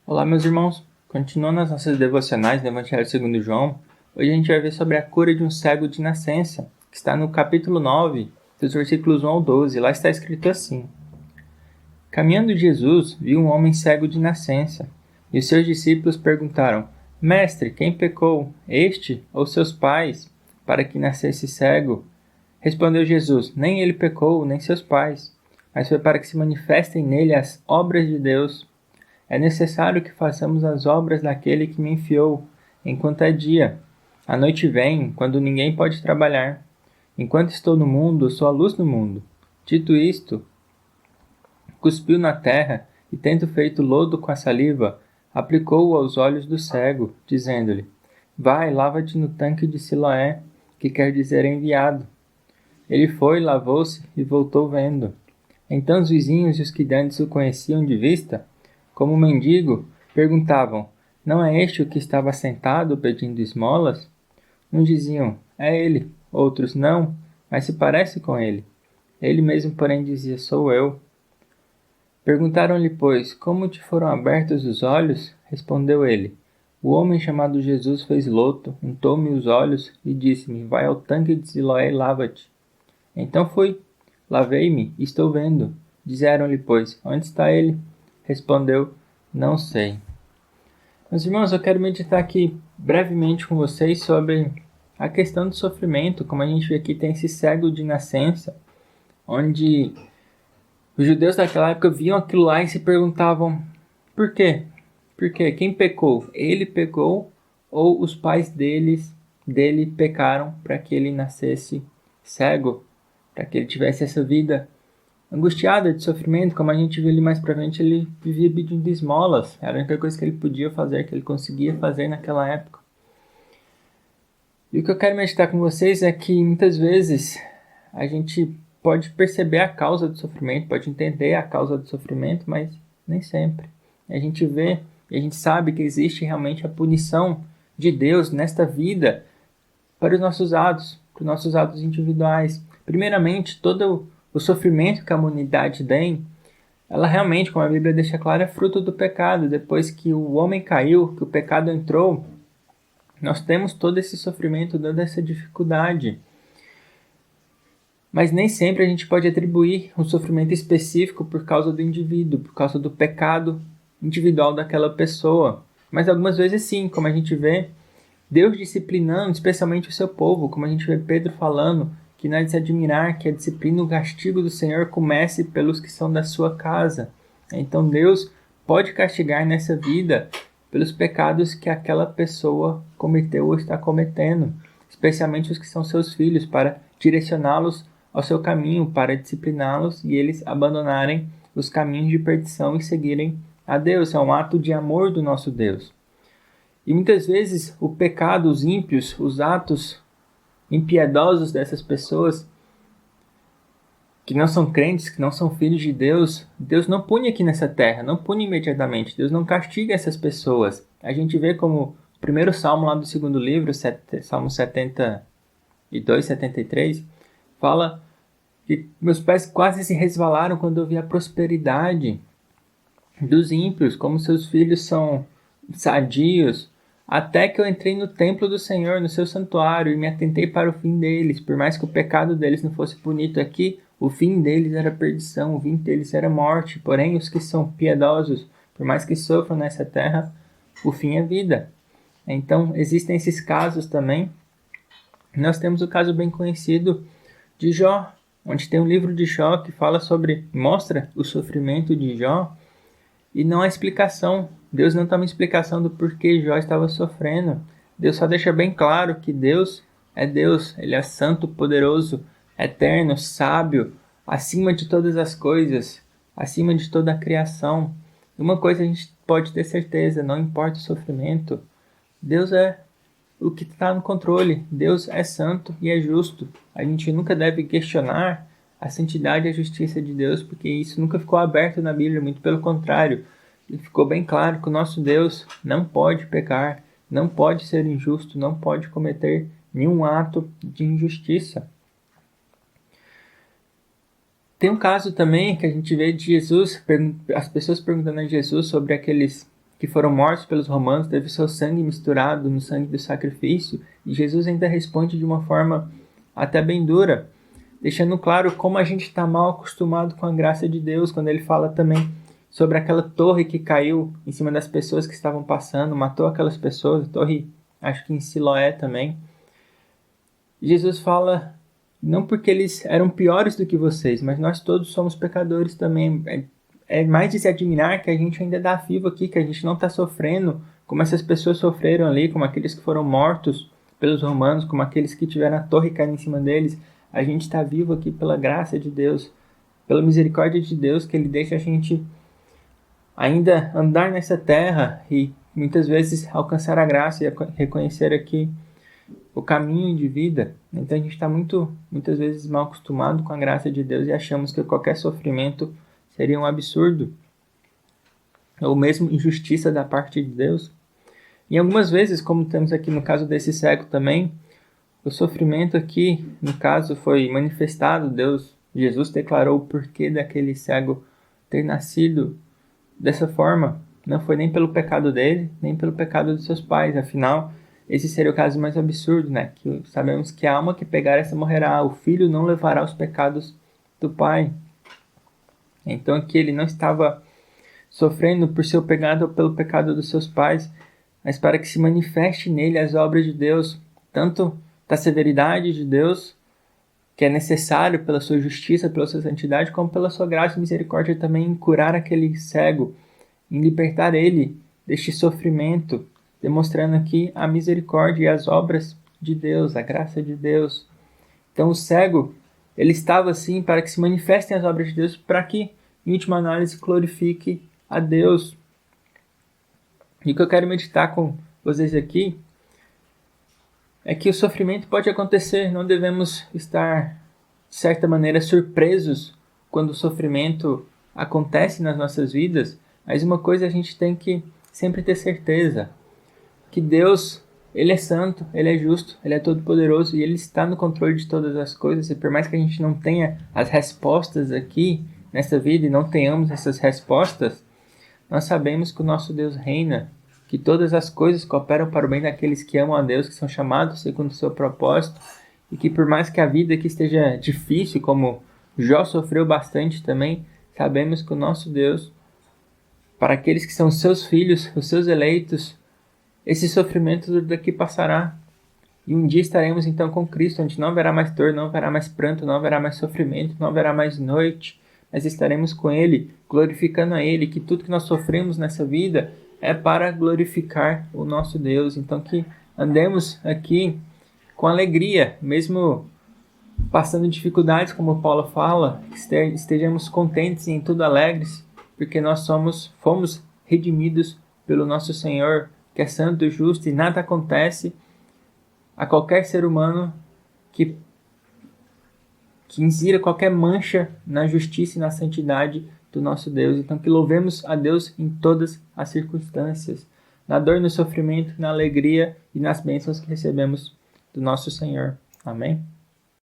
Olá, meus irmãos. Continuando as nossas devocionais do Evangelho segundo João, hoje a gente vai ver sobre a cura de um cego de nascença, que está no capítulo 9, dos versículos 1 ao 12. Lá está escrito assim: Caminhando Jesus, viu um homem cego de nascença, e os seus discípulos perguntaram: Mestre, quem pecou, este ou seus pais, para que nascesse cego? Respondeu Jesus: Nem ele pecou, nem seus pais, mas foi para que se manifestem nele as obras de Deus. É necessário que façamos as obras daquele que me enviou, enquanto é dia. A noite vem, quando ninguém pode trabalhar. Enquanto estou no mundo, sou a luz do mundo. Dito isto, cuspiu na terra e, tendo feito lodo com a saliva, aplicou-o aos olhos do cego, dizendo-lhe: Vai, lava-te no tanque de Siloé, que quer dizer enviado. Ele foi, lavou-se e voltou vendo. Então os vizinhos e os que dantes o conheciam de vista, como mendigo, perguntavam: Não é este o que estava sentado pedindo esmolas? Uns diziam: É ele. Outros: Não, mas se parece com ele. Ele mesmo, porém, dizia: Sou eu. Perguntaram-lhe, pois, como te foram abertos os olhos? Respondeu ele: O homem chamado Jesus fez loto, untou-me os olhos e disse-me: Vai ao tanque de Siloé e lava-te. Então fui, lavei-me e estou vendo. Disseram-lhe, pois, onde está ele? Respondeu: Não sei. Meus irmãos, eu quero meditar aqui brevemente com vocês sobre a questão do sofrimento. Como a gente vê aqui, tem esse cego de nascença, onde os judeus daquela época viam aquilo lá e se perguntavam: por quê? Por quê? Quem pecou? Ele pecou ou os pais dele pecaram para que ele nascesse cego? Para que ele tivesse essa vida angustiada de sofrimento, como a gente viu ali mais pra frente, ele vivia pedindo esmolas. Era a única coisa que ele podia fazer, que ele conseguia fazer naquela época. E o que eu quero meditar com vocês é que muitas vezes a gente pode perceber a causa do sofrimento, pode entender a causa do sofrimento, mas nem sempre. A gente vê e a gente sabe que existe realmente a punição de Deus nesta vida para os nossos atos individuais. Primeiramente, todo o sofrimento que a humanidade tem, ela realmente, como a Bíblia deixa claro, é fruto do pecado. Depois que o homem caiu, que o pecado entrou, nós temos todo esse sofrimento, toda essa dificuldade. Mas nem sempre a gente pode atribuir um sofrimento específico por causa do indivíduo, por causa do pecado individual daquela pessoa. Mas algumas vezes sim, como a gente vê Deus disciplinando especialmente o seu povo, como a gente vê Pedro falando, que não é de se admirar que a disciplina e o castigo do Senhor comece pelos que são da sua casa. Então Deus pode castigar nessa vida pelos pecados que aquela pessoa cometeu ou está cometendo, especialmente os que são seus filhos, para direcioná-los ao seu caminho, para discipliná-los e eles abandonarem os caminhos de perdição e seguirem a Deus. É um ato de amor do nosso Deus. E muitas vezes o pecado, os ímpios, os atos impiedosos dessas pessoas que não são crentes, que não são filhos de Deus, Deus não pune aqui nessa terra, não pune imediatamente, Deus não castiga essas pessoas. A gente vê como o primeiro salmo lá do segundo livro, Salmo 72, 73, fala que meus pés quase se resvalaram quando eu vi a prosperidade dos ímpios, como seus filhos são sadios, até que eu entrei no templo do Senhor, no seu santuário, e me atentei para o fim deles. Por mais que o pecado deles não fosse punido aqui, o fim deles era perdição, o fim deles era morte. Porém, os que são piedosos, por mais que sofram nessa terra, o fim é vida. Então, existem esses casos também. Nós temos o caso bem conhecido de Jó, onde tem um livro de Jó que fala sobre, mostra o sofrimento de Jó, e não há explicação. Deus não dá uma explicação do porquê Jó estava sofrendo. Deus só deixa bem claro que Deus é Deus. Ele é santo, poderoso, eterno, sábio, acima de todas as coisas, acima de toda a criação. Uma coisa a gente pode ter certeza, não importa o sofrimento, Deus é o que está no controle. Deus é santo e é justo. A gente nunca deve questionar a santidade e a justiça de Deus, porque isso nunca ficou aberto na Bíblia, muito pelo contrário. E ficou bem claro que o nosso Deus não pode pecar, não pode ser injusto, não pode cometer nenhum ato de injustiça. Tem um caso também que a gente vê de Jesus, as pessoas perguntando a Jesus sobre aqueles que foram mortos pelos romanos, teve seu sangue misturado no sangue do sacrifício, e Jesus ainda responde de uma forma até bem dura, deixando claro como a gente está mal acostumado com a graça de Deus, quando ele fala também sobre aquela torre que caiu em cima das pessoas que estavam passando, matou aquelas pessoas, torre, acho que em Siloé também. Jesus fala, não porque eles eram piores do que vocês, mas nós todos somos pecadores também. É mais de se admirar que a gente ainda está vivo aqui, que a gente não está sofrendo como essas pessoas sofreram ali, como aqueles que foram mortos pelos romanos, como aqueles que tiveram a torre caindo em cima deles. A gente está vivo aqui pela graça de Deus, pela misericórdia de Deus, que Ele deixa a gente ainda andar nessa terra e muitas vezes alcançar a graça e reconhecer aqui o caminho de vida. Então a gente está muitas vezes mal acostumado com a graça de Deus e achamos que qualquer sofrimento seria um absurdo ou mesmo injustiça da parte de Deus. E algumas vezes, como temos aqui no caso desse cego também, o sofrimento aqui, no caso, foi manifestado. Jesus declarou o porquê daquele cego ter nascido dessa forma. Não foi nem pelo pecado dele, nem pelo pecado dos seus pais. Afinal, esse seria o caso mais absurdo, né? Que sabemos que a alma que pegar essa morrerá. O filho não levará os pecados do pai. Então aqui ele não estava sofrendo por seu pecado ou pelo pecado dos seus pais, mas para que se manifeste nele as obras de Deus, tanto da severidade de Deus, que é necessário pela sua justiça, pela sua santidade, como pela sua graça e misericórdia também em curar aquele cego, em libertar ele deste sofrimento, demonstrando aqui a misericórdia e as obras de Deus, a graça de Deus. Então o cego, ele estava assim para que se manifestem as obras de Deus, para que, em última análise, glorifique a Deus. E o que eu quero meditar com vocês aqui é que o sofrimento pode acontecer, não devemos estar, de certa maneira, surpresos quando o sofrimento acontece nas nossas vidas, mas uma coisa a gente tem que sempre ter certeza, que Deus, Ele é santo, Ele é justo, Ele é todo-poderoso e Ele está no controle de todas as coisas, e por mais que a gente não tenha as respostas aqui nessa vida e não tenhamos essas respostas, nós sabemos que o nosso Deus reina, que todas as coisas cooperam para o bem daqueles que amam a Deus, que são chamados segundo o seu propósito, e que por mais que a vida aqui esteja difícil, como Jó sofreu bastante também, sabemos que o nosso Deus, para aqueles que são seus filhos, os seus eleitos, esse sofrimento daqui passará. E um dia estaremos então com Cristo, onde não haverá mais dor, não haverá mais pranto, não haverá mais sofrimento, não haverá mais noite, mas estaremos com Ele, glorificando a Ele, que tudo que nós sofremos nessa vida é para glorificar o nosso Deus. Então que andemos aqui com alegria, mesmo passando dificuldades, como Paulo fala, estejamos contentes e em tudo alegres, porque nós fomos redimidos pelo nosso Senhor, que é santo e justo, e nada acontece a qualquer ser humano que insira qualquer mancha na justiça e na santidade do nosso Deus. Então que louvemos a Deus em todas as circunstâncias, na dor, no sofrimento, na alegria e nas bênçãos que recebemos do nosso Senhor. Amém?